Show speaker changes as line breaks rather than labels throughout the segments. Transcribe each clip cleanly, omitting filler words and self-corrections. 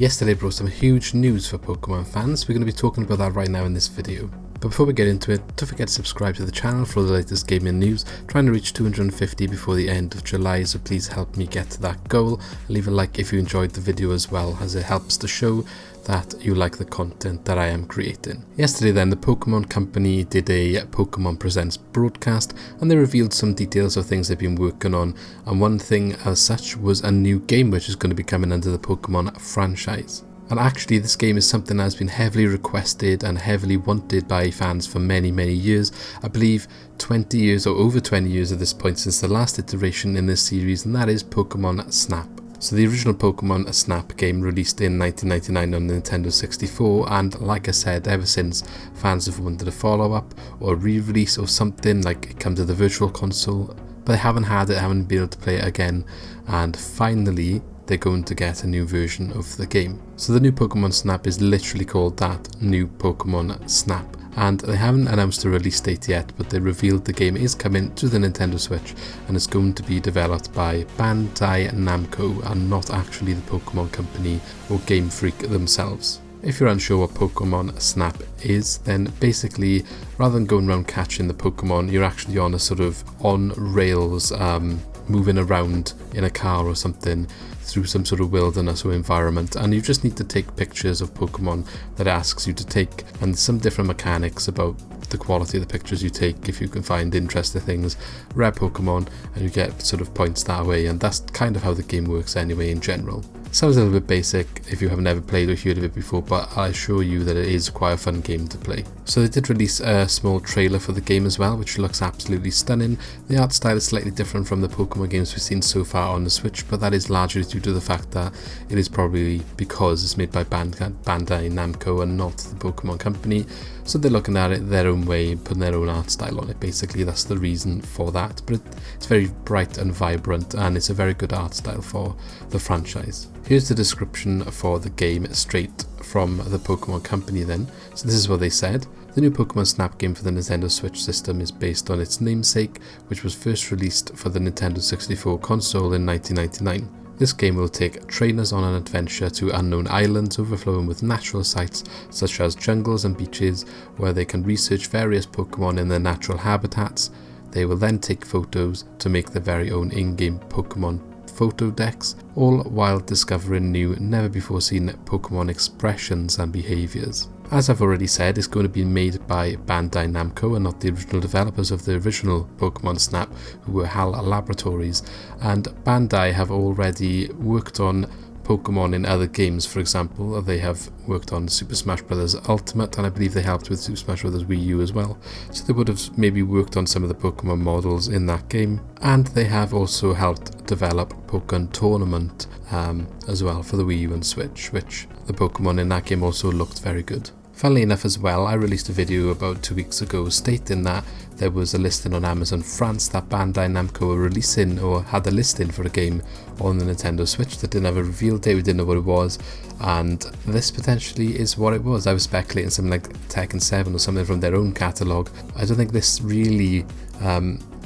Yesterday brought some huge news for Pokemon fans. We're going to be talking about that right now in this video. But before we get into it, don't forget to subscribe to the channel for all the latest gaming news. Trying to reach 250 before the end of July, so please help me get to that goal. Leave a like if you enjoyed the video as well, as it helps to show that you like the content that I am creating. Yesterday then, the Pokemon Company did a Pokemon Presents broadcast, and they revealed some details of things they've been working on, and one thing as such was a new game which is going to be coming under the Pokemon franchise. And actually this game is something that has been heavily requested and heavily wanted by fans for many years. I believe 20 years or over 20 years at this point since the last iteration in this series, and that is Pokemon Snap. So the original Pokemon Snap game released in 1999 on Nintendo 64, and like I said, ever since fans have wanted a follow-up or a re-release or something, like it comes to the Virtual Console, but they haven't had it, haven't been able to play it again, and finally they're going to get a new version of the game. So the new Pokemon Snap is literally called that, New Pokemon Snap. And they haven't announced a release date yet, but they revealed the game is coming to the Nintendo Switch and it's going to be developed by Bandai Namco and not actually the Pokemon Company or Game Freak themselves. If you're unsure what Pokemon Snap is, then basically rather than going around catching the Pokemon, you're actually on a sort of on rails moving around in a car or something through some sort of wilderness or environment, and you just need to take pictures of Pokemon that it asks you to take, and some different mechanics about the quality of the pictures you take. If you can find interesting things, rare Pokemon, and you get sort of points that way, and that's kind of how the game works anyway in general. Sounds a little bit basic if you haven't ever played or heard of it before, but I assure you that it is quite a fun game to play. So they did release a small trailer for the game as well, which looks absolutely stunning. The art style is slightly different from the Pokemon games we've seen so far on the Switch, but that is largely due to the fact that it is probably because it's made by Bandai Namco and not the Pokemon Company. So they're looking at it their own way, putting their own art style on it. Basically, that's the reason for that. But it's very bright and vibrant, and it's a very good art style for the franchise. Here's the description for the game straight from the Pokemon Company then. So this is what they said. The new Pokemon Snap game for the Nintendo Switch system is based on its namesake, which was first released for the Nintendo 64 console in 1999. This game will take trainers on an adventure to unknown islands overflowing with natural sights such as jungles and beaches, where they can research various Pokemon in their natural habitats. They will then take photos to make their very own in-game Pokemon photo decks, all while discovering new, never before seen Pokemon expressions and behaviours. As I've already said, it's going to be made by Bandai Namco and not the original developers of the original Pokemon Snap, who were HAL Laboratories, and Bandai have already worked on Pokemon in other games. For example, they have worked on Super Smash Bros. Ultimate, and I believe they helped with Super Smash Bros. Wii U as well. So they would have maybe worked on some of the Pokemon models in that game. And they have also helped develop Pokemon Tournament as well for the Wii U and Switch, which the Pokemon in that game also looked very good. Funnily enough as well, I released a video about 2 weeks ago stating that there was a listing on Amazon France that Bandai Namco were releasing, or had a listing for a game on the Nintendo Switch that didn't have a reveal date, we didn't know what it was, and this potentially is what it was. I was speculating something like Tekken 7 or something from their own catalogue. I don't think this really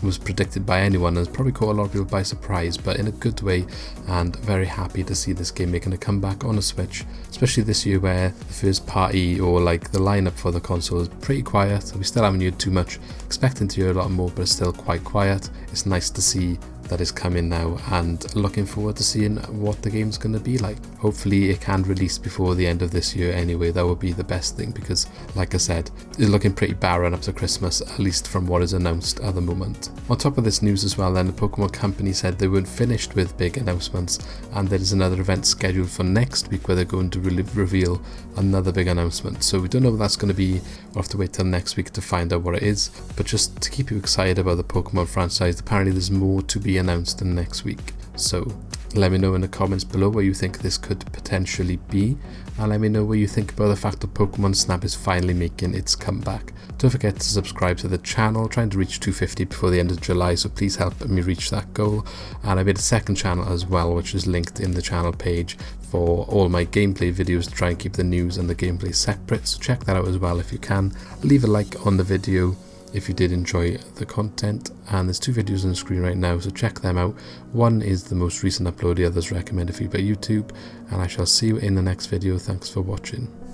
was predicted by anyone, and it's probably caught a lot of people by surprise, but in a good way, and very happy to see this game making a comeback on a Switch, especially this year where the first party or like the lineup for the console is pretty quiet. We still haven't heard too much, expecting to hear a lot more, but it's still quite quiet. It's nice to see that is coming now, and looking forward to seeing what the game's going to be like. Hopefully it can release before the end of this year anyway. That would be the best thing, because like I said, it's looking pretty barren up to Christmas, at least from what is announced at the moment. On top of this news as well then, the Pokemon Company said they weren't finished with big announcements, and there is another event scheduled for next week where they're going to reveal another big announcement. So we don't know what that's going to be. We'll have to wait till next week to find out what it is, but just to keep you excited about the Pokemon franchise, apparently there's more to be announced in next week. So let me know in the comments below what you think this could potentially be, and let me know what you think about the fact that Pokemon Snap is finally making its comeback. Don't forget to subscribe to the channel, trying to reach 250 before the end of July, so please help me reach that goal. And I made a second channel as well, which is linked in the channel page, for all my gameplay videos to try and keep the news and the gameplay separate, so check that out as well if you can. Leave a like on the video, if you did enjoy the content. And there's 2 videos on the screen right now, so check them out. One is the most recent upload, the other is recommended for you by YouTube, and I shall see you in the next video. Thanks for watching.